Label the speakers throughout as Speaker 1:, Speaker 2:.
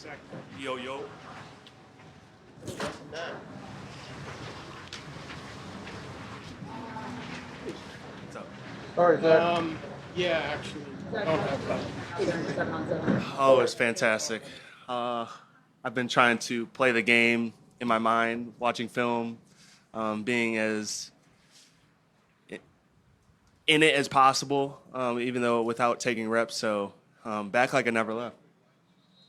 Speaker 1: Zach.
Speaker 2: Yo, yo. What's up?
Speaker 3: Sorry, Zach.
Speaker 1: Yeah, actually, I don't have that.
Speaker 2: Oh, it's fantastic. Uh, I've been trying to play the game in my mind, watching film, being as in it as possible, even though without taking reps. So back like I never left.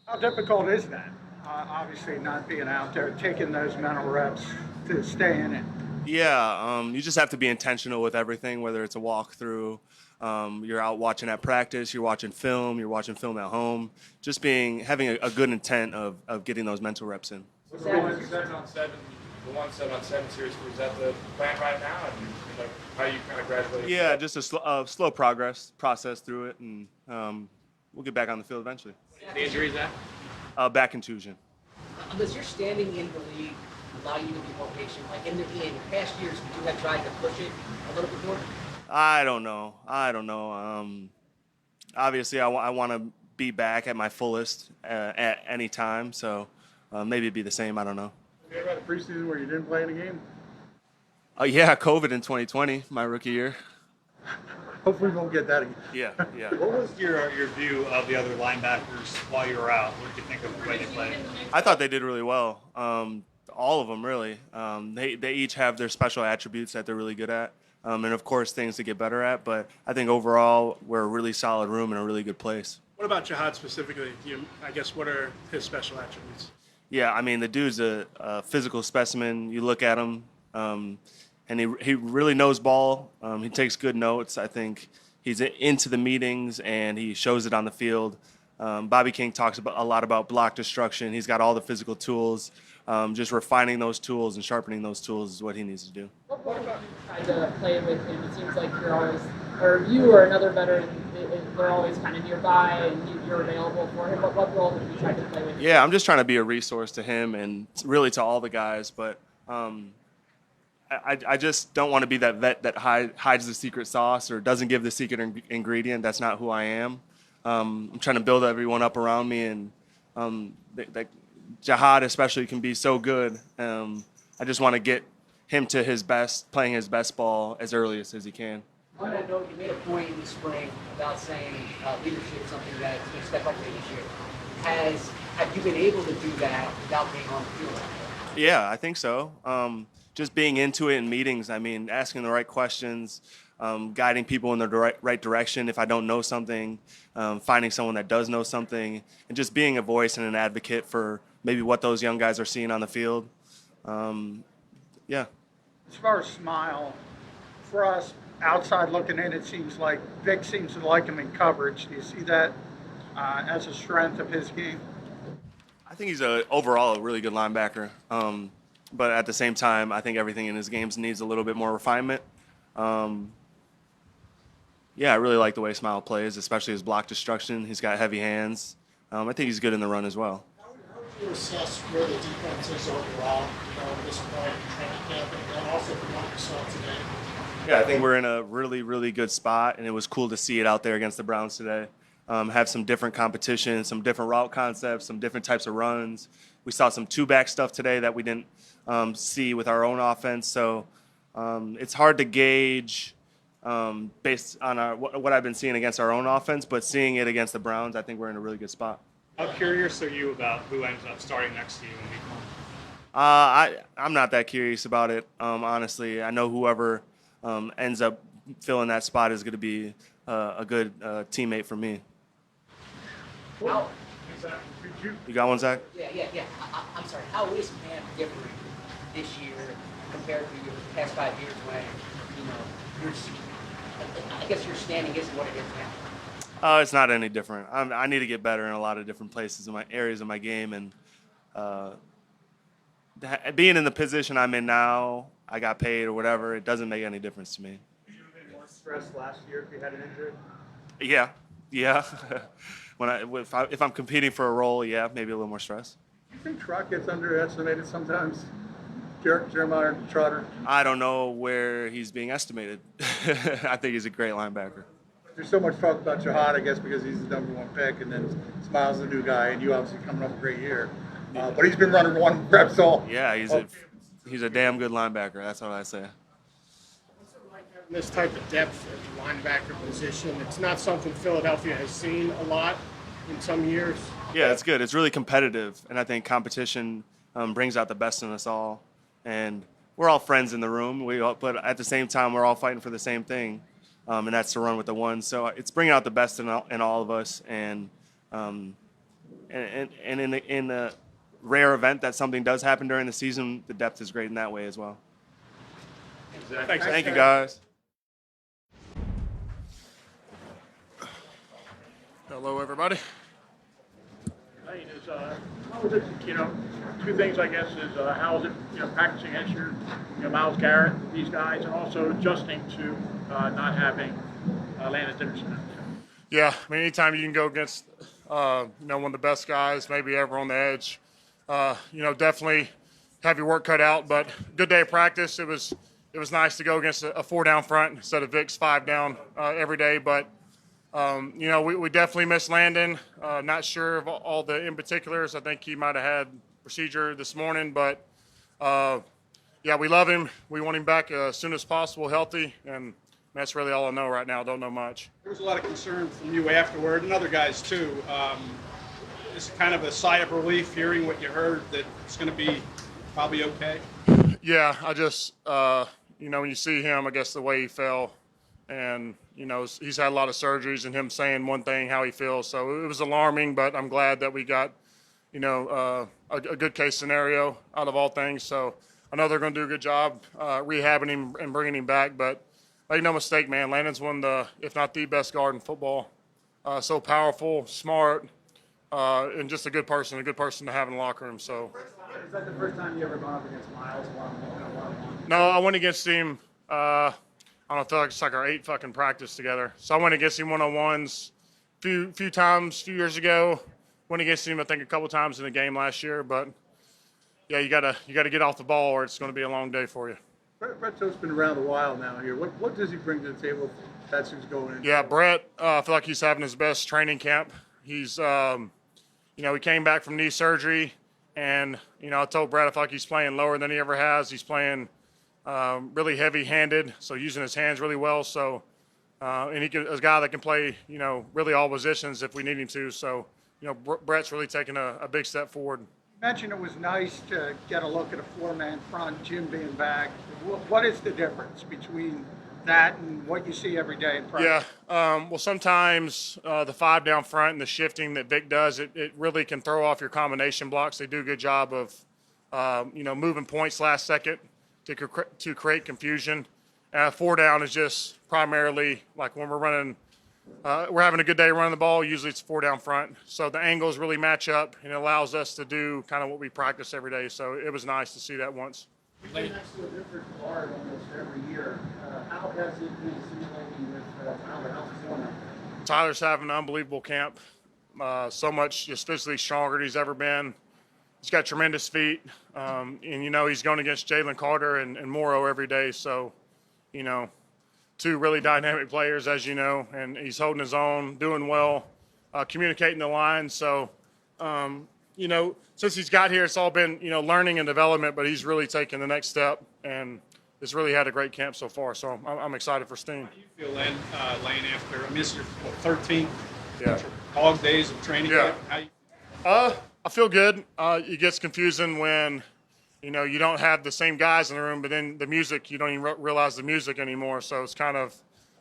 Speaker 3: How difficult is that? Obviously, not being out there, taking those mental reps to stay in it.
Speaker 2: Yeah, you just have to be intentional with everything, whether it's a walkthrough, you're out watching at practice, you're watching film at home. Just having a good intent of getting those mental reps in.
Speaker 4: Was the one 7-on-7, the 7-on-7 series, was that the plan right now? And how you kind of graduate?
Speaker 2: Yeah, just a slow progress process through it, and we'll get back on the field eventually.
Speaker 4: The injuries, that?
Speaker 2: Back contusion.
Speaker 5: Does your standing in the league allow you to be more patient? Like in past years, would you have tried to push it a little bit more?
Speaker 2: I don't know. Obviously, I want to be back at my fullest at any time, so maybe it'd be the same. I don't know.
Speaker 3: You ever had a preseason where you didn't play in a game?
Speaker 2: Yeah, COVID in 2020, my rookie year.
Speaker 3: Hopefully, we won't get that again.
Speaker 2: Yeah, yeah.
Speaker 6: What was your view of the other linebackers while you were out? What did you think of the way they played?
Speaker 2: I thought they did really well. All of them, really. They each have their special attributes that they're really good at, and of course things to get better at. But I think overall we're a really solid room and a really good place.
Speaker 1: What about Jihad specifically? I guess what are his special attributes?
Speaker 2: Yeah, I mean the dude's a physical specimen. You look at him, and he really knows ball. He takes good notes. I think he's into the meetings and he shows it on the field. Bobby King talks a lot about block destruction. He's got all the physical tools. Just refining those tools and sharpening those tools is what he needs to do.
Speaker 5: What role have you tried to play with him? It seems like you're always, or you or another veteran, they're always kind of nearby and you're available for him. What role have you tried to play with him?
Speaker 2: Yeah, I'm just trying to be a resource to him and really to all the guys. But I just don't want to be that vet that hides the secret sauce or doesn't give the secret ingredient. That's not who I am. I'm trying to build everyone up around me, and that Jihad especially can be so good. I just want to get him to his best, playing his best ball as early as he can.
Speaker 5: On that note, you made a point in the spring about saying leadership is something that is going to step up for this year. Have you been able to do that without being on the field?
Speaker 2: Yeah, I think so. Just being into it in meetings, I mean, asking the right questions, guiding people in the right direction if I don't know something, finding someone that does know something, and just being a voice and an advocate for maybe what those young guys are seeing on the field. Yeah.
Speaker 3: As far as Smile, for us outside looking in, it seems like Vic seems to like him in coverage. Do you see that as a strength of his game?
Speaker 2: I think he's overall a really good linebacker. But at the same time, I think everything in his games needs a little bit more refinement. Yeah, I really like the way Smile plays, especially his block destruction. He's got heavy hands. I think he's good in the run as well.
Speaker 7: How would you assess where the defense is overall, this point in training camp, and also from what you saw today?
Speaker 2: Yeah, I think we're in a really, really good spot, and it was cool to see it out there against the Browns today. Have some different competition, some different route concepts, some different types of runs. We saw some two-back stuff today that we didn't see with our own offense. So it's hard to gauge based on what I've been seeing against our own offense, but seeing it against the Browns, I think we're in a really good spot.
Speaker 6: How curious are you about who ends up starting next to you in week one?
Speaker 2: I'm not that curious about it, honestly. I know whoever ends up filling that spot is going to be a good teammate for me.
Speaker 5: How,
Speaker 2: You got one, Zach?
Speaker 5: yeah. I'm sorry. How is man different this year compared to your past 5 years when, I guess your standing isn't what it is now?
Speaker 2: It's not any different. I need to get better in a lot of different places in my areas of my game, and being in the position I'm in now, I got paid or whatever, it doesn't make any difference to me.
Speaker 3: Would you have been more stressed last year if you had an injury?
Speaker 2: Yeah. If I'm competing for a role, yeah, maybe a little more stress.
Speaker 3: Do you think Truck gets underestimated sometimes? Jeremiah Trotter?
Speaker 2: I don't know where he's being estimated. I think he's a great linebacker.
Speaker 8: There's so much talk about Jihad, I guess, because he's the #1 pick, and then Smiles the new guy, and you obviously coming off a great year. But he's been running 1 reps all.
Speaker 2: Yeah, he's a damn good linebacker. That's what I say.
Speaker 7: This type of depth at the linebacker position, it's not something Philadelphia has seen a lot in some years.
Speaker 2: Yeah, it's good. It's really competitive, and I think competition brings out the best in us all. And we're all friends in the room. But at the same time, we're all fighting for the same thing, and that's to run with the one. So it's bringing out the best in all of us. And in the rare event that something does happen during the season, the depth is great in that way as well.
Speaker 1: Thanks.
Speaker 2: Thank you, guys.
Speaker 9: Hello, everybody.
Speaker 10: Hey, how was it, two things, I guess, is how was it, practicing against your, Myles Garrett, these guys, and also adjusting to not having Landon Dickerson out there?
Speaker 9: Yeah, I mean, anytime you can go against, one of the best guys, maybe ever on the edge, definitely have your work cut out. But good day of practice. It was nice to go against a 4-down front instead of Vic's 5-down every day. But we definitely missed Landon. Not sure of all the in particulars. I think he might have had procedure this morning, but we love him. We want him back as soon as possible, healthy, and that's really all I know right now. Don't know much.
Speaker 11: There was a lot of concern from you afterward, and other guys too. It's kind of a sigh of relief hearing what you heard that it's going to be probably okay.
Speaker 9: Yeah, I just when you see him, I guess the way he fell, and he's had a lot of surgeries, and him saying one thing how he feels, so it was alarming. But I'm glad that we got a good case scenario out of all things. So I know they're going to do a good job rehabbing him and bringing him back. But make no mistake, man, Landon's one of the, if not the best guard in football. So powerful, smart, and just a good person to have in the locker room. So.
Speaker 10: Is that the first time you ever gone up against Myles one-on-one?
Speaker 9: No, I went against him. I don't know, it's like our 8th fucking practice together. So I went against him one-on-ones few times, a few years ago. Went against him, I think, a couple times in the game last year. But yeah, you gotta get off the ball, or it's going to be a long day for you.
Speaker 8: Brett Toth's been around a while now here. What does he bring to the table? That's who's going in.
Speaker 9: Yeah, Brett, I feel like he's having his best training camp. He's, he came back from knee surgery, and I told Brett I feel like he's playing lower than he ever has. He's playing really heavy-handed, so using his hands really well. So, and a guy that can play, really all positions if we need him to. So, Brett's really taking a big step forward.
Speaker 3: You mentioned it was nice to get a look at a 4-man front, Jim being back. What is the difference between that and what you see every day in practice?
Speaker 9: Yeah, well, sometimes the 5-down front and the shifting that Vic does, it really can throw off your combination blocks. They do a good job of, moving points last second to create confusion. 4-down is just primarily like when we're running, we're having a good day running the ball. Usually it's 4-down front. So the angles really match up, and it allows us to do kind of what we practice every day. So it was nice to see that once.
Speaker 10: You play next to a different guard almost every year. How has it been assimilating with Tyler? How's it going?
Speaker 9: Tyler's having an unbelievable camp. So much just physically stronger than he's ever been. He's got tremendous feet. And, he's going against Jalen Carter and Morrow every day. So, two really dynamic players, as you know, and he's holding his own, doing well, communicating the line. So, since he's got here, it's all been, learning and development, but he's really taken the next step and has really had a great camp so far. So I'm excited for Steen.
Speaker 11: How do you feel, Lane, after, this is your 13th dog days of training camp?
Speaker 9: I feel good. It gets confusing when, you don't have the same guys in the room, but then the music, you don't even realize the music anymore. So it's kind of,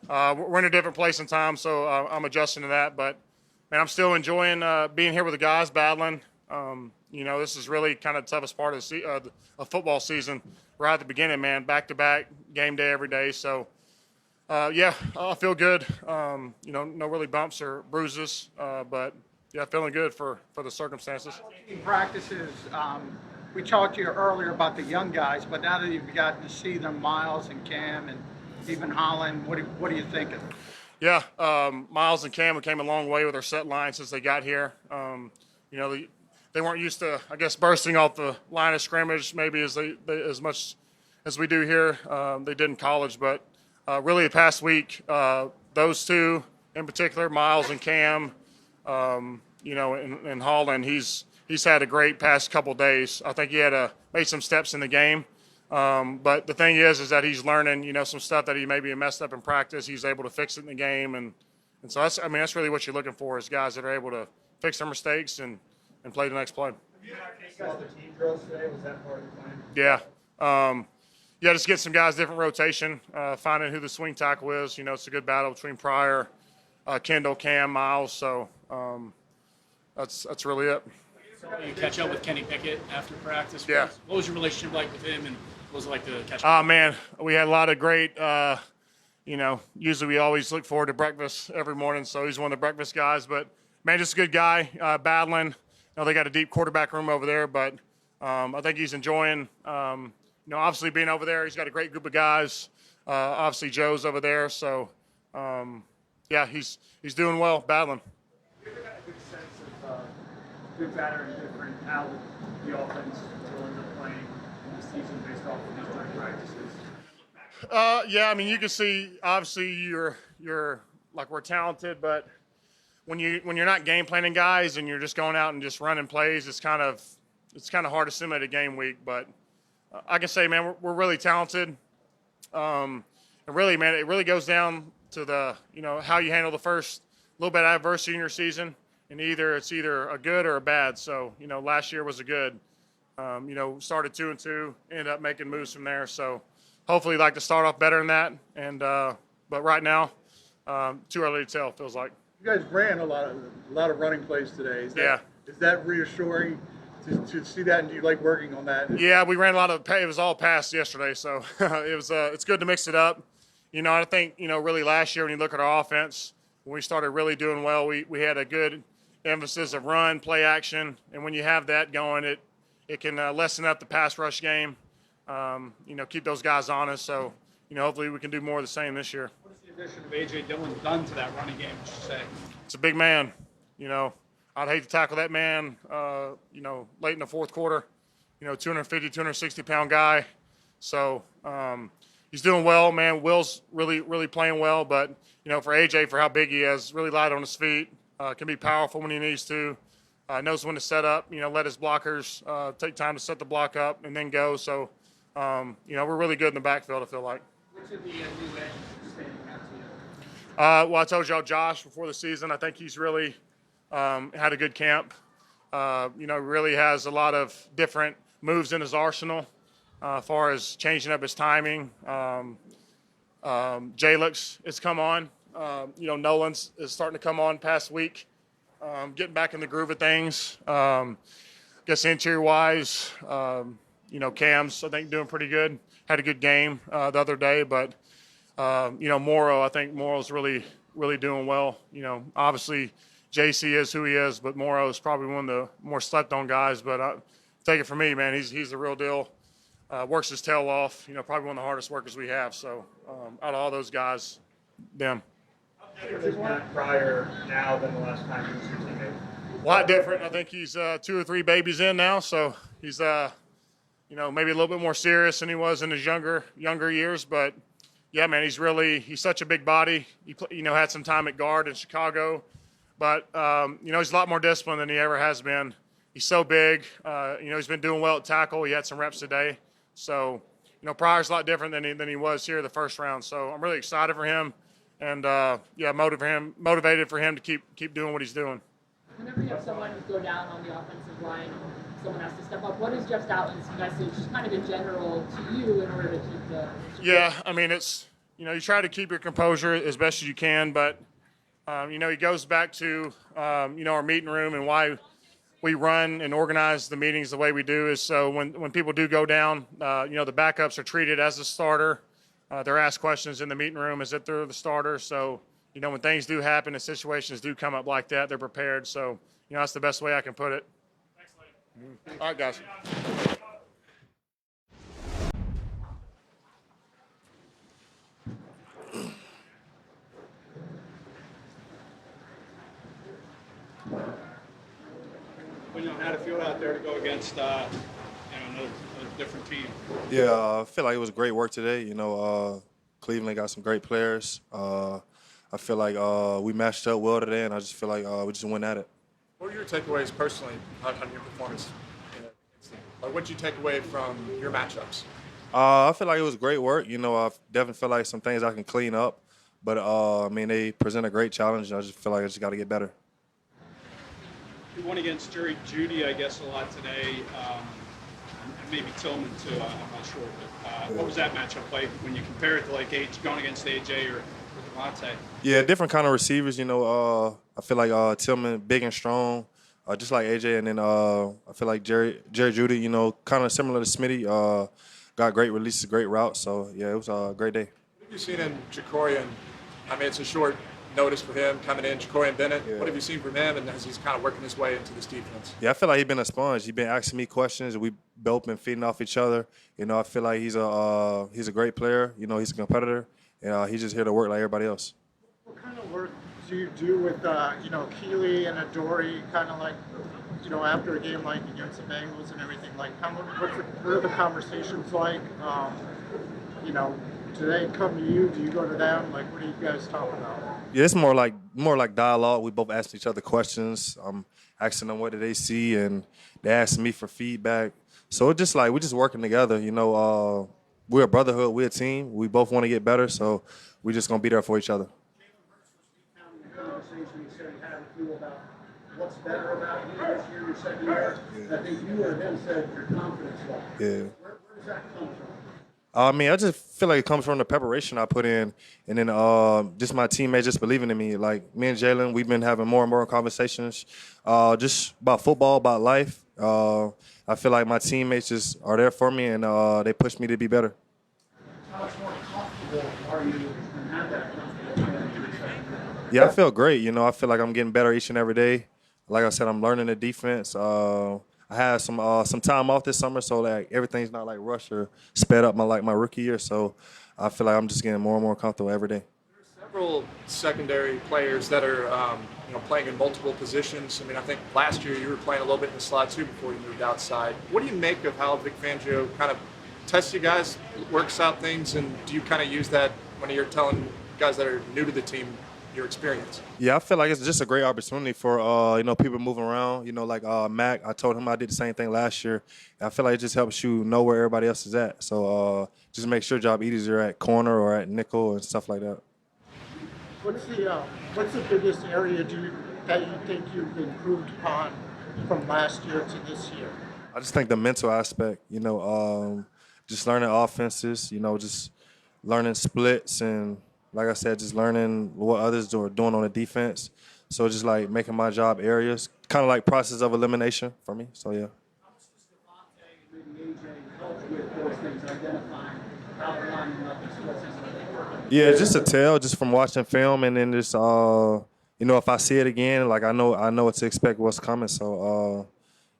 Speaker 9: we're in a different place in time, so I'm adjusting to that. But, man, I'm still enjoying being here with the guys, battling. This is really kind of the toughest part of the football season. Right at the beginning, man, back-to-back, game day every day. So, I feel good. No really bumps or bruises, but, feeling good for the circumstances.
Speaker 3: In practices, we talked to you earlier about the young guys, but now that you've gotten to see them, Myles and Cam and even Holland, what are you thinking?
Speaker 9: Yeah, Myles and Cam came a long way with their set line since they got here. They weren't used to, I guess, bursting off the line of scrimmage maybe as much as we do here. They did in college, but really the past week, those two in particular, Miles and Cam, and Holland, he's had a great past couple days. I think he had made some steps in the game. But the thing is that he's learning, some stuff that he maybe messed up in practice. He's able to fix it in the game. And so that's really what you're looking for is guys that are able to fix their mistakes and play the next play.
Speaker 6: You saw the team drills today. Was that part of the plan?
Speaker 9: Yeah. Just get some guys different rotation, finding who the swing tackle is. It's a good battle between Pryor, Kendall, Cam, Miles. So that's really it.
Speaker 1: You catch up with Kenny Pickett after practice.
Speaker 9: Yeah.
Speaker 1: What was your relationship like with him, and what was it like to catch up?
Speaker 9: Oh, man, we had a lot of great, usually we always look forward to breakfast every morning, so he's one of the breakfast guys. But, man, just a good guy, battling. They got a deep quarterback room over there, but I think he's enjoying, obviously being over there. He's got a great group of guys. Obviously Joe's over there, so, he's doing well, battling.
Speaker 6: You ever got a good sense of good, bad, or indifferent how the offense will end up playing in the season based off of these joint practices?
Speaker 9: You can see obviously you're like we're talented, but when you're not game planning guys and you're just going out and just running plays, it's kind of hard to simulate a game week. But I can say, man, we're really talented. And really, man, it really goes down to the how you handle the first little bit of adversity in your season, and it's either a good or a bad. So last year was a good. Started 2-2, ended up making moves from there. So hopefully, like to start off better than that. And but right now, too early to tell. Feels like.
Speaker 8: You guys ran a lot of running plays today. Is that reassuring to see that? And do you like working on that?
Speaker 9: Yeah, we ran a lot of. It was all pass yesterday, so it's good to mix it up. I think really last year when you look at our offense, when we started really doing well, we had a good emphasis of run, play action, and when you have that going, it can lessen up the pass rush game. Keep those guys honest. So hopefully we can do more of the same this year.
Speaker 11: What has the addition of A.J. Dillon done to that running game, would you say?
Speaker 9: It's a big man. I'd hate to tackle that man, late in the fourth quarter. 250, 260-pound guy. So he's doing well, man. Will's really, really playing well. But, for A.J., for how big he is, really light on his feet, can be powerful when he needs to. Knows when to set up, let his blockers take time to set the block up and then go. So, we're really good in the backfield, I feel like.
Speaker 6: Which of the new edges is standing out to you?
Speaker 9: I told y'all Josh before the season. I think he's really had a good camp. Really has a lot of different moves in his arsenal as far as changing up his timing. Jalix has come on. Nolan's is starting to come on past week. Getting back in the groove of things. Guess interior-wise, Cam's, I think, doing pretty good. Had a good game the other day, but, Morrow, I think Morrow's really, really doing well. Obviously JC is who he is, but Morrow is probably one of the more slept-on guys. But take it from me, man, he's the real deal. Works his tail off, probably one of the hardest workers we have. So out of all those guys, them.
Speaker 6: Is Matt Pryor now than the last time he was your teammate?
Speaker 9: A lot different. I think he's 2 or 3 babies in now, so he's maybe a little bit more serious than he was in his younger years. But yeah, man, he's such a big body. He had some time at guard in Chicago, but he's a lot more disciplined than he ever has been. He's so big. He's been doing well at tackle. He had some reps today, so Pryor's a lot different than he was here the first round. So I'm really excited for him. And motivated for him to keep doing what he's doing.
Speaker 5: Whenever you have someone go down on the offensive line, someone has to step up. What is Jeff Stoutland's message, just kind of in general, to you in order to keep the?
Speaker 9: Yeah, it's you try to keep your composure as best as you can, but he goes back to our meeting room and why we run and organize the meetings the way we do is so when people do go down, the backups are treated as a starter. They're asked questions in the meeting room as if they're the starter. So, when things do happen and situations do come up like that, they're prepared. So, that's the best way I can put it.
Speaker 6: Thanks, Lane.
Speaker 9: All right, guys.
Speaker 11: How to feel out there to go against another different team?
Speaker 12: Yeah, I feel like it was great work today. Cleveland got some great players. I I feel like we matched up well today, and I just feel like we just went at it.
Speaker 4: What were your takeaways personally on your performance? Like, what did you take away from your matchups?
Speaker 12: I feel like it was great work. You know, I definitely feel like some things I can clean up. But, I mean, they present a great challenge, and I just feel like I just got to get better.
Speaker 11: You won against Jerry Judy, I guess, a lot today, and maybe Tillman too. I'm not sure. But what was that matchup like when you compare it to like going against AJ or Devontae?
Speaker 12: Yeah, different kind of receivers. You know, I feel like Tillman, big and strong, just like AJ, and then I feel like Jerry Judy. You know, kind of similar to Smitty. Got great releases, great routes. So yeah, it was a great day.
Speaker 4: What have you seen in Jacorian? I mean, it's a short notice for him coming in, Jacorian Bennett. Yeah. What have you seen from him, and as he's kind of working his way into this defense?
Speaker 12: Yeah, I feel like he's been a sponge. He's been asking me questions. We've both been feeding off each other. You know, I feel like he's a great player. You know, he's a competitor, and he's just here to work like everybody else.
Speaker 3: What kind of work do you do with, Keely and Adoree, kind of like, after a game like against the Bengals and everything? Like, what are the conversations like? Do they come to you? Do you go to them? Like, what do you guys talk about?
Speaker 12: Yeah, it's more like dialogue. We both ask each other questions. I'm asking them what do they see, and they ask me for feedback. So it's just like we're just working together. You know, we're a brotherhood. We're a team. We both want to get better, so we're just gonna be there for each other.
Speaker 10: What's better about you this year, your second year? I think you or him said your confidence level.
Speaker 12: Yeah.
Speaker 10: Where does that come from?
Speaker 12: I mean, I just feel like it comes from the preparation I put in, and then just my teammates just believing in me. Like me and Jalen, we've been having more and more conversations, just about football, about life. I feel like my teammates just are there for me, and they push me to be better.
Speaker 10: How much more comfortable are you and have that confidence?
Speaker 12: Yeah, I feel great. You know, I feel like I'm getting better each and every day. Like I said, I'm learning the defense. I had some time off this summer, so like everything's not like rushed or sped up my rookie year. So I feel like I'm just getting more and more comfortable every day.
Speaker 4: There are several secondary players that are playing in multiple positions. I mean, I think last year you were playing a little bit in the slot too before you moved outside. What do you make of how Vic Fangio kind of tests you guys, works out things, and do you kind of use that when you're telling guys that are new to the team your experience?
Speaker 12: Yeah, I feel like it's just a great opportunity for people moving around. You know, like Mac, I told him I did the same thing last year. I feel like it just helps you know where everybody else is at. So just make sure job easier at corner or at nickel and stuff like that.
Speaker 3: What's the biggest area that you think you've improved upon from last year to this year?
Speaker 12: I just think the mental aspect. You know, just learning offenses. You know, just learning splits and. Like I said, just learning what others are doing on the defense. So just like making my job areas, kind of like process of elimination for me. So yeah.
Speaker 10: How much does Devontae and maybe AJ help with those things, identifying how they're lining up and what things?
Speaker 12: Yeah, just a tell, just from watching film, and then just if I see it again, like I know what to expect, what's coming. So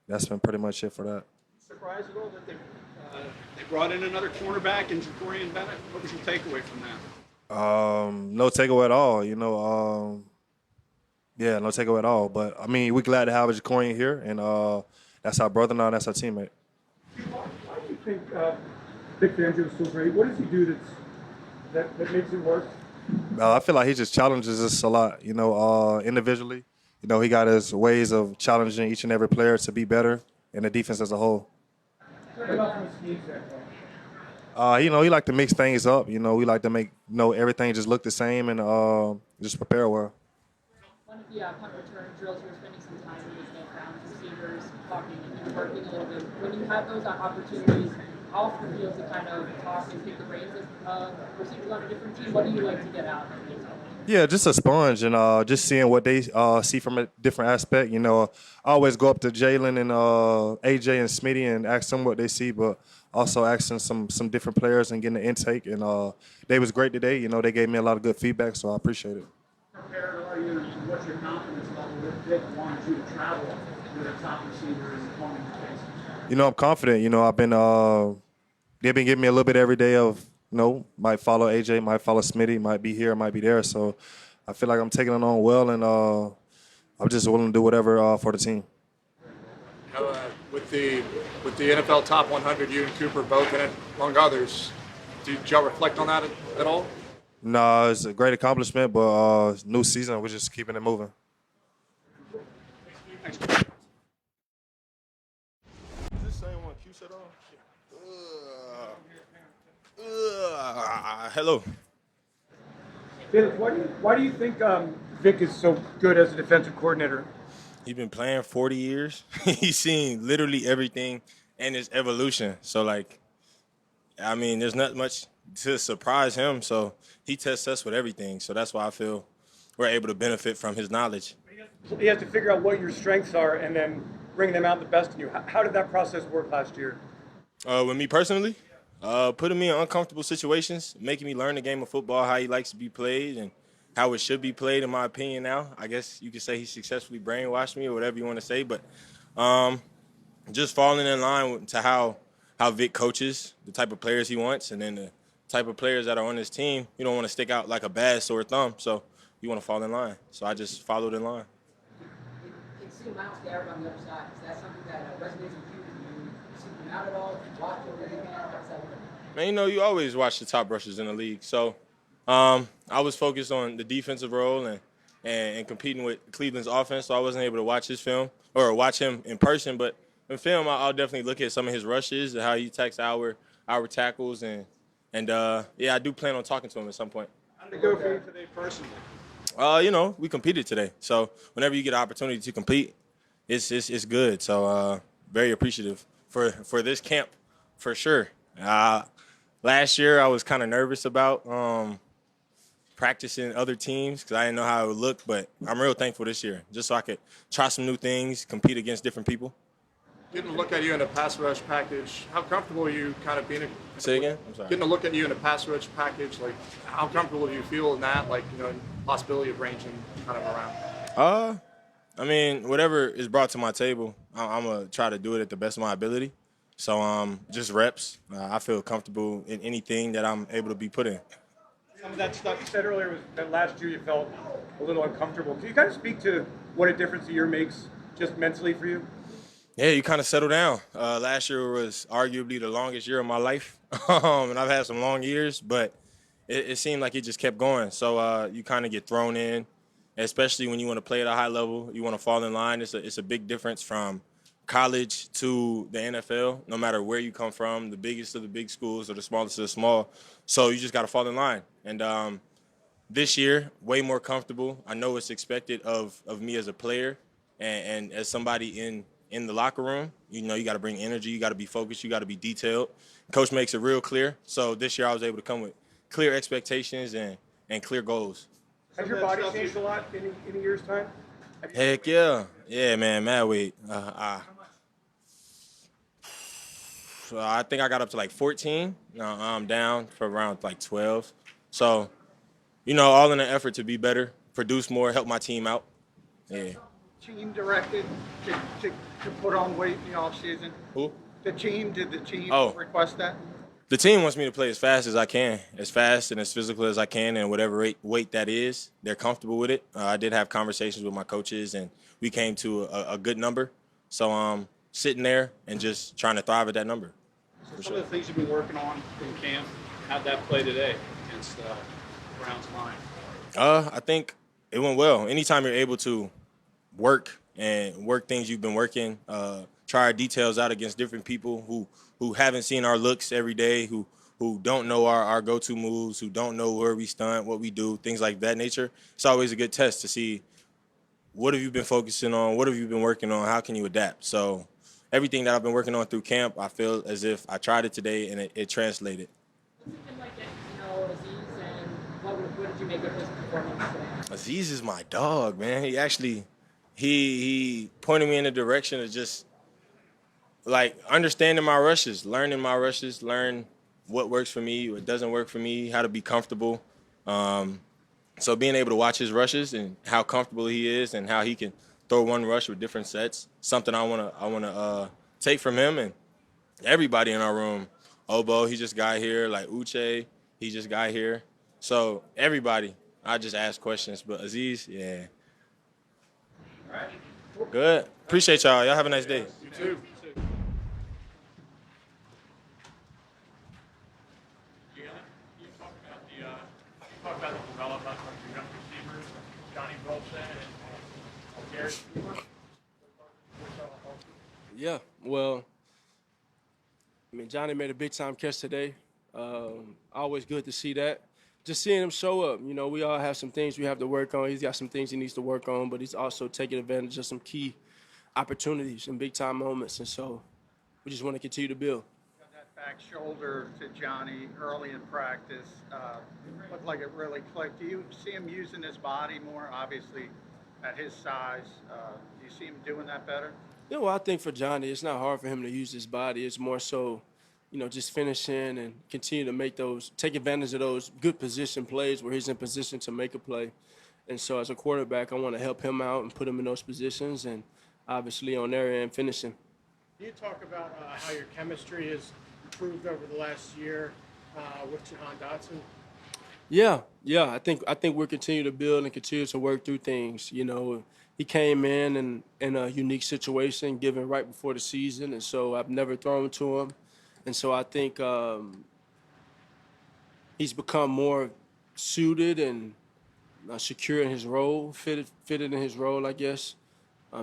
Speaker 12: that's been pretty much it for that.
Speaker 11: Surprised at all that they brought in another cornerback in Jacorian Bennett? What was your takeaway from that?
Speaker 12: No takeaway at all. You know, no takeaway at all. But I mean, we're glad to have a Jacorian here, and that's our brother now. That's our teammate.
Speaker 10: Why do you think Vic Fangio is so great? What does he do that makes it work?
Speaker 12: I feel like he just challenges us a lot. You know, individually. You know, he got his ways of challenging each and every player to be better, and the defense as a whole.
Speaker 10: What about from a scheme standpoint?
Speaker 12: He like to mix things up. You know, we like to make everything just look the same and just prepare well.
Speaker 5: One of the punt return drills, you were spending some time with the Browns receivers, talking and working a little bit. When you have those opportunities, how often do you have to kind of talk and take the reins of receivers on a different team? What do you like to get out of it?
Speaker 12: Yeah, just a sponge and just seeing what they see from a different aspect. You know, I always go up to Jalen and AJ and Smitty and ask them what they see, but also asking some different players and getting the intake. And they was great today. You know, they gave me a lot of good feedback, so I appreciate it.
Speaker 10: Prepared are you? What's your confidence level with Vic wanting you to travel with a top receiver in the opponent's face?
Speaker 12: You know, I'm confident. You know, I've been they've been giving me a little bit every day of. Might follow AJ, might follow Smitty, might be here, might be there. So I feel like I'm taking it on well, and I'm just willing to do whatever for the team.
Speaker 4: With the NFL Top 100, you and Cooper both in it, among others. Did y'all reflect on that at all?
Speaker 12: No, it's a great accomplishment, but new season, we're just keeping it moving.
Speaker 11: Thanks.
Speaker 9: Is this same one Q set on? Hello.
Speaker 6: Felix, why do you think Vic is so good as a defensive coordinator?
Speaker 13: He's been playing 40 years. He's seen literally everything and its evolution. So, like, I mean, there's not much to surprise him. So he tests us with everything. So that's why I feel we're able to benefit from his knowledge.
Speaker 6: He has to figure out what your strengths are and then bring them out the best in you. How did that process work last year?
Speaker 13: With me personally, putting me in uncomfortable situations, making me learn the game of football, how he likes to be played, and how it should be played, in my opinion now. I guess you could say he successfully brainwashed me or whatever you want to say. But just falling in line to how Vic coaches, the type of players he wants, and then the type of players that are on his team. You don't want to stick out like a bad sore thumb, so you want to fall in line. So I just followed in line.
Speaker 5: And seeing Myles Garrett on the other side, is that something that resonates with you? Do you see him out at all? Do you watch him? How does that work?
Speaker 13: Man, you know, you always watch the top rushers in the league. So I was focused on the defensive role and competing with Cleveland's offense, so I wasn't able to watch his film or watch him in person. But in film, I'll definitely look at some of his rushes and how he attacks our tackles. And yeah, I do plan on talking to him at some point.
Speaker 11: How did it go for you today personally?
Speaker 13: You know, we competed today. So whenever you get an opportunity to compete, it's good. So very appreciative for this camp, for sure. Last year, I was kind of nervous about practicing other teams because I didn't know how it would look, but I'm real thankful this year just so I could try some new things, compete against different people.
Speaker 4: Getting a look at you in a pass rush package, how comfortable are you kind of being?
Speaker 13: Say again? I'm sorry.
Speaker 4: Getting a look at you in a pass rush package, like how comfortable do you feel in that? Like, you know, possibility of ranging kind of around.
Speaker 13: I mean, whatever is brought to my table, I'm gonna try to do it at the best of my ability. So just reps. I feel comfortable in anything that I'm able to be put in.
Speaker 6: Some of that stuff you said earlier was that last year you felt a little uncomfortable. Can you kind of speak to what a difference a year makes just mentally for you?
Speaker 13: Yeah, you kind of settle down. Last year was arguably the longest year of my life, and I've had some long years, but it seemed like it just kept going. So you kind of get thrown in, especially when you want to play at a high level. You want to fall in line. It's a big difference from college to the NFL, no matter where you come from, the biggest of the big schools or the smallest of the small. So you just got to fall in line. And this year, way more comfortable. I know it's expected of me as a player and as somebody in the locker room. You know, you got to bring energy. You got to be focused. You got to be detailed. Coach makes it real clear. So this year I was able to come with clear expectations and clear goals.
Speaker 6: Has your body changed a lot in a year's time?
Speaker 13: Heck yeah. Yeah, man, mad weight. I think I got up to like 14. Now I'm down for around like 12. So, you know, all in an effort to be better, produce more, help my team out. Yeah.
Speaker 3: Team directed to put on weight in the offseason?
Speaker 13: Who?
Speaker 3: Did the team
Speaker 13: Oh.
Speaker 3: request that?
Speaker 13: The team wants me to play as fast as I can, as fast and as physical as I can, and whatever weight that is, they're comfortable with it. I did have conversations with my coaches, and we came to a good number. So sitting there and just trying to thrive at that number.
Speaker 11: Some of the things you've been working on in camp, how'd that play today against Browns line?
Speaker 13: I think it went well. Anytime you're able to work things you've been working, try our details out against different people who haven't seen our looks every day, who don't know our go-to moves, who don't know where we stunt, what we do, things like that nature. It's always a good test to see what have you been focusing on, what have you been working on, how can you adapt. So everything that I've been working on through camp, I feel as if I tried it today and it translated.
Speaker 5: And like, you know, Aziz, and what did you make of his performance today?
Speaker 13: Aziz is my dog, man. He actually he pointed me in the direction of just like understanding my rushes, learning my rushes, learn what works for me, what doesn't work for me, how to be comfortable. So being able to watch his rushes and how comfortable he is and how he can throw one rush with different sets, something I wanna take from him and everybody in our room. Obo, he just got here. Like Uche, he just got here. So everybody, I just ask questions. But Aziz, yeah.
Speaker 11: All right.
Speaker 13: Good. Appreciate y'all. Y'all have a nice day.
Speaker 4: You too.
Speaker 1: You talk about
Speaker 14: Yeah, well, I mean, Johnny made a big time catch today. Always good to see that. Just seeing him show up. You know, we all have some things we have to work on. He's got some things he needs to work on, but he's also taking advantage of some key opportunities and big time moments. And so we just want to continue to build.
Speaker 3: Got that back shoulder to Johnny early in practice. Looked like it really clicked. Do you see him using his body more? Obviously, at his size, do you see him doing that better?
Speaker 14: Yeah, well, I think for Johnny, it's not hard for him to use his body. It's more so, you know, just finishing and continue to take advantage of those good position plays where he's in position to make a play. And so as a quarterback, I want to help him out and put him in those positions and obviously on their end finishing.
Speaker 7: Can you talk about how your chemistry has improved over the last year with Jahan Dotson?
Speaker 14: Yeah. I think we'll continue to build and continue to work through things. You know, he came in a unique situation given right before the season, and so I've never thrown to him. And so I think he's become more suited and secure in his role, fitted in his role, I guess.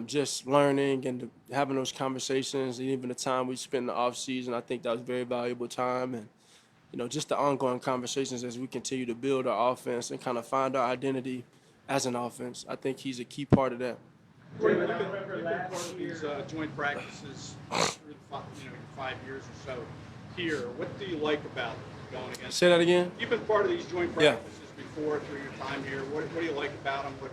Speaker 14: Just learning and having those conversations, and even the time we spent in the off season, I think that was very valuable time. And you know, just the ongoing conversations as we continue to build our offense and kind of find our identity as an offense. I think he's a key part of that.
Speaker 11: You've been part of these joint practices through your 5 years or so here. What do you like about going against?
Speaker 14: Say that again?
Speaker 11: You've been part of these joint practices before through your time here. What do you like about them? What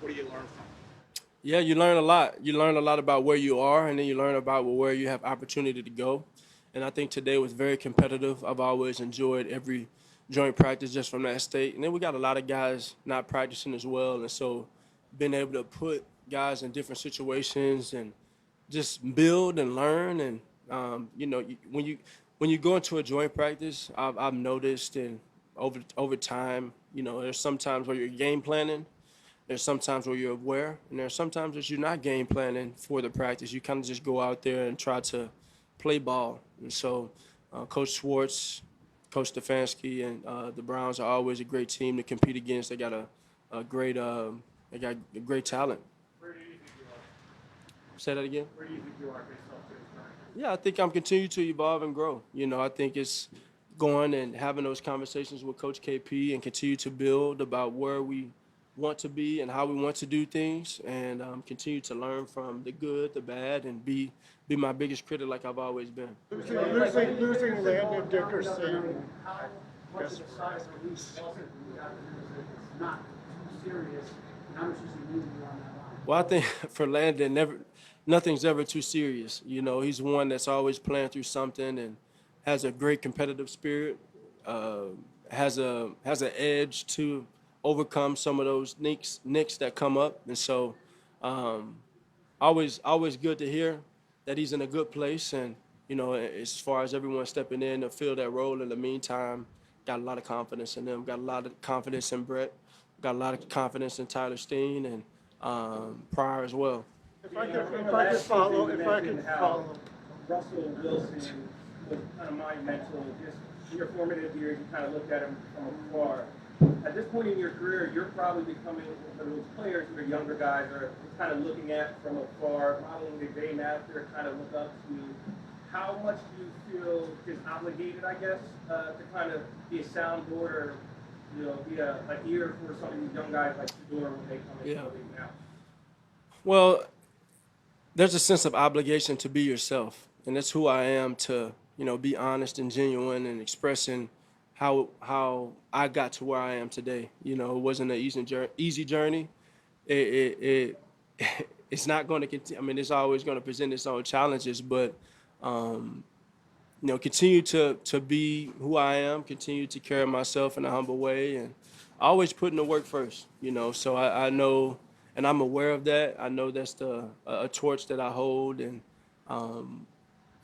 Speaker 11: do you learn from them?
Speaker 14: Yeah, you learn a lot. You learn a lot about where you are, and then you learn about where you have opportunity to go. And I think today was very competitive. I've always enjoyed every joint practice just from that state. And then we got a lot of guys not practicing as well. And so being able to put guys in different situations and just build and learn. And, you know, when you go into a joint practice, I've noticed and over time, you know, there's sometimes where you're game planning. There's sometimes where you're aware. And there's sometimes that you're not game planning for the practice. You kind of just go out there and try to play ball. And so Coach Schwartz, Coach Stefanski, and the Browns are always a great team to compete against. They got a great talent.
Speaker 7: Where do you think you are?
Speaker 14: Say that again?
Speaker 7: Where do you think you are based off this time?
Speaker 14: Yeah, I think I'm continuing to evolve and grow. You know, I think it's going and having those conversations with Coach KP and continue to build about where we want to be and how we want to do things, and continue to learn from the good, the bad, and be my biggest critic like I've always been.
Speaker 3: Losing Landon Dickerson.
Speaker 6: Much of the size of the lease wasn't it's not too serious. How much is he moving you on that line?
Speaker 14: Well, I think for Landon, nothing's ever too serious. You know, he's one that's always playing through something and has a great competitive spirit, has an edge to overcome some of those nicks that come up. And so always good to hear that he's in a good place. And, you know, as far as everyone stepping in to fill that role in the meantime, got a lot of confidence in them, got a lot of confidence in Brett, got a lot of confidence in Tyler Steen and Pryor as well.
Speaker 3: If I could follow.
Speaker 6: Russell Wilson was kind of monumental. Just in your formative years, you kind of looked at him from afar. At this point in your career, you're probably becoming one of those players that are younger guys are kind of looking at from afar, modeling their game after, kind of look up to. How much do you feel is obligated, I guess, to kind of be a soundboard or, you know, be an ear for some of these young guys like Shedeur when they come into the league now?
Speaker 14: Well, there's a sense of obligation to be yourself, and that's who I am, to, you know, be honest and genuine and expressing how I got to where I am today. You know, it wasn't an easy journey. It's not going to continue. I mean, it's always going to present its own challenges, but you know, continue to be who I am, continue to carry myself in a humble way, and always putting the work first. You know, so I know, and I'm aware of that. I know that's a torch that I hold, and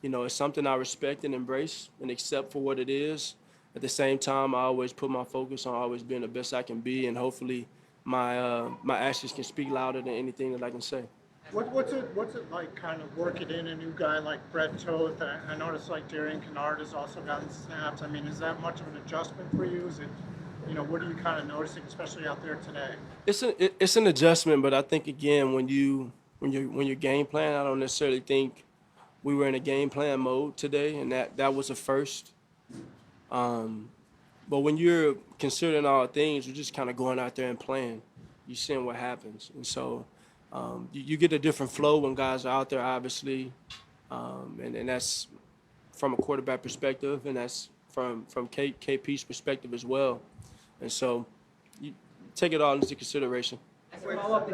Speaker 14: you know, it's something I respect and embrace and accept for what it is. At the same time, I always put my focus on always being the best I can be, and hopefully my actions can speak louder than anything that I can say.
Speaker 3: What's it like kind of working in a new guy like Brett Toth? I noticed like Darian Kennard has also gotten snaps. I mean, is that much of an adjustment for you? Is it, you know, what are you kind of noticing, especially out there today?
Speaker 14: It's an adjustment, but I think again when you're game plan, I don't necessarily think we were in a game plan mode today, and that was a first. But when you're considering all things, you're just kind of going out there and playing. You're seeing what happens. And so you get a different flow when guys are out there, obviously. And that's from a quarterback perspective, and that's from KP's perspective as well. And so you take it all into consideration.
Speaker 15: As a follow-up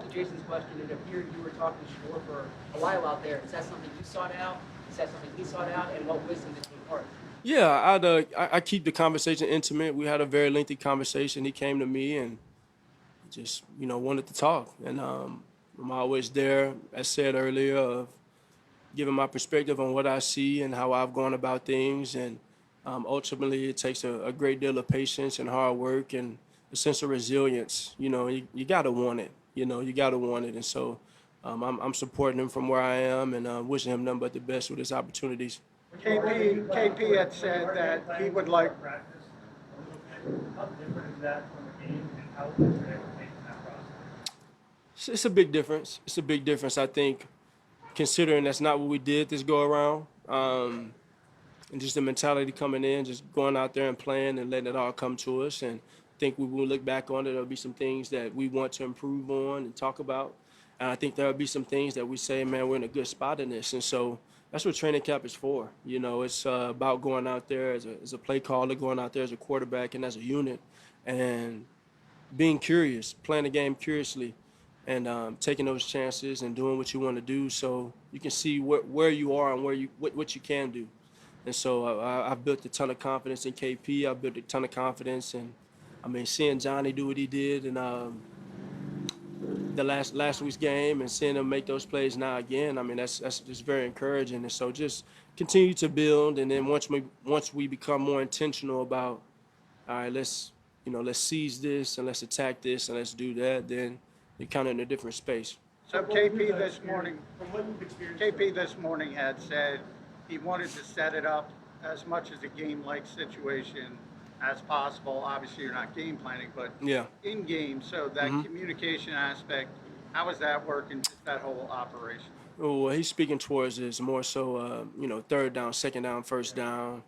Speaker 15: to Jason's question, it appeared you were talking to Shore for a while out there. Is that something you sought out? Is that something he sought out? And what wisdom did he impart?
Speaker 14: Yeah, I keep the conversation intimate. We had a very lengthy conversation. He came to me and just, wanted to talk. And I'm always there, as said earlier, of giving my perspective on what I see and how I've gone about things. And ultimately, it takes a great deal of patience and hard work and a sense of resilience. You got to want it. You got to want it. And so I'm supporting him from where I am and wishing him nothing but the best with his opportunities.
Speaker 3: KP had said that he would like.
Speaker 10: How different is that from the game, and how was you able to make that process?
Speaker 14: It's a big difference. It's a big difference, I think, considering that's not what we did this go around. And just the mentality coming in, just going out there and playing and letting it all come to us. And I think when we look back on it, there'll be some things that we want to improve on and talk about. And I think there'll be some things that we say, man, we're in a good spot in this. And so that's what training camp is for. It's about going out there as a play caller, going out there as a quarterback and as a unit, and being curious, playing the game curiously, and taking those chances and doing what you want to do, so you can see where you are and what you can do. And so I've built a ton of confidence in KP. I've built a ton of confidence, and seeing Johnny do what he did in the last week's game and seeing him make those plays now again, that's just very encouraging. And so just continue to build, and then once we become more intentional about, all right, let's seize this and let's attack this and let's do that, then you're kind of in a different space.
Speaker 3: So KP this morning had said he wanted to set it up as much as a game-like situation as possible. Obviously, you're not game planning, but
Speaker 14: yeah,
Speaker 3: in game. So that communication aspect, how is that working? Just that whole operation.
Speaker 14: Oh, what he's speaking towards is more so, third down, second down, first down,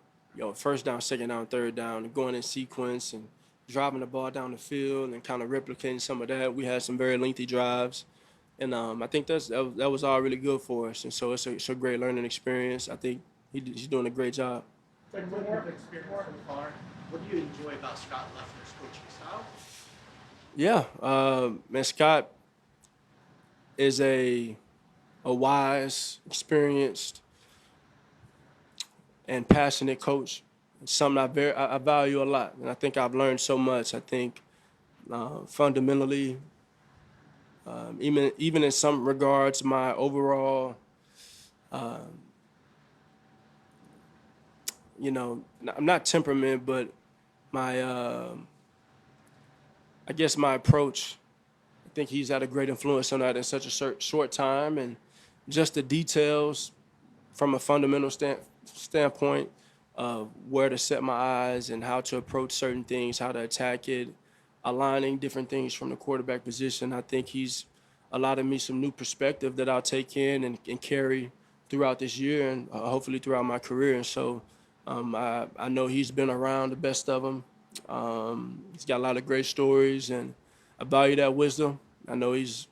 Speaker 14: first down, second down, third down, and going in sequence and driving the ball down the field and kind of replicating some of that. We had some very lengthy drives, and I think that was all really good for us. And so it's a great learning experience. I think he's doing a great job.
Speaker 10: But more of experience so far. What do you enjoy about Scott Leffner's coaching style?
Speaker 14: Yeah, man, Scott is a wise, experienced, and passionate coach. It's something I value a lot, and I think I've learned so much. I think fundamentally, even in some regards, my overall, I'm not temperament, but my, I guess my approach. I think he's had a great influence on that in such a short time, and just the details from a fundamental standpoint of where to set my eyes and how to approach certain things, how to attack it, aligning different things from the quarterback position. I think he's allotted me some new perspective that I'll take in and carry throughout this year and hopefully throughout my career. And so I know he's been around the best of them. He's got a lot of great stories, and I value that wisdom. I know he's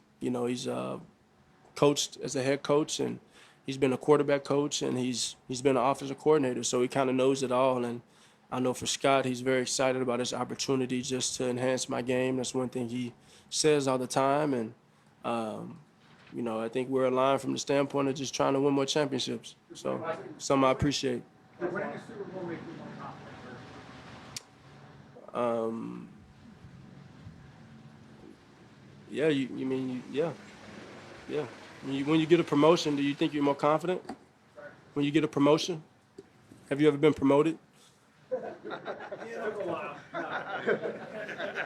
Speaker 14: coached as a head coach, and he's been a quarterback coach, and he's been an offensive coordinator, so he kind of knows it all. And I know for Scott, he's very excited about his opportunity just to enhance my game. That's one thing he says all the time, and I think we're aligned from the standpoint of just trying to win more championships. So something I appreciate.
Speaker 10: When did the Super Bowl make you more confident?
Speaker 14: Yeah, yeah. When you get a promotion, do you think you're more confident? When you get a promotion? Have you ever been promoted?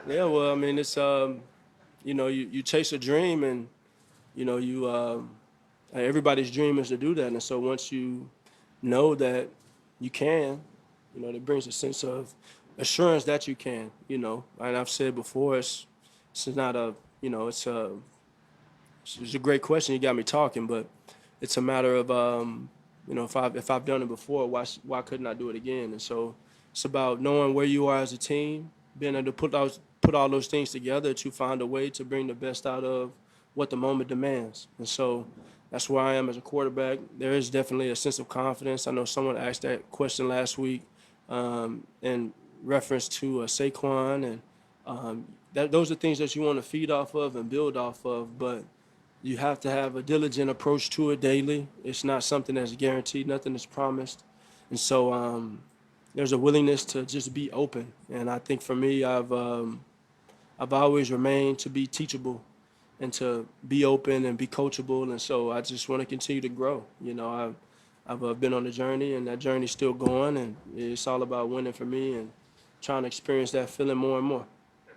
Speaker 14: Yeah, well, it's, you chase a dream, and, everybody's dream is to do that. And so once you know that you can, it brings a sense of assurance that you can, And I've said before, it's not a, it's a great question. You got me talking, but it's a matter of you know, if I've done it before, why couldn't I do it again? And so it's about knowing where you are as a team, being able to put all those things together to find a way to bring the best out of what the moment demands. And so that's where I am as a quarterback. There is definitely a sense of confidence. I know someone asked that question last week in reference to Saquon, and those are things that you want to feed off of and build off of, but you have to have a diligent approach to it daily. It's not something that's guaranteed, nothing is promised. And so there's a willingness to just be open. And I think for me, I've always remained to be teachable and to be open and be coachable. And so I just want to continue to grow. You know, I've been on a journey, and that journey's still going, and it's all about winning for me and trying to experience that feeling more and more.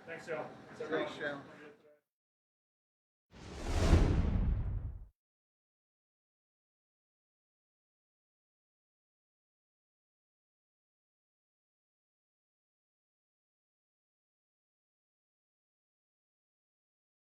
Speaker 10: Thanks, Al.
Speaker 8: Thanks, Al.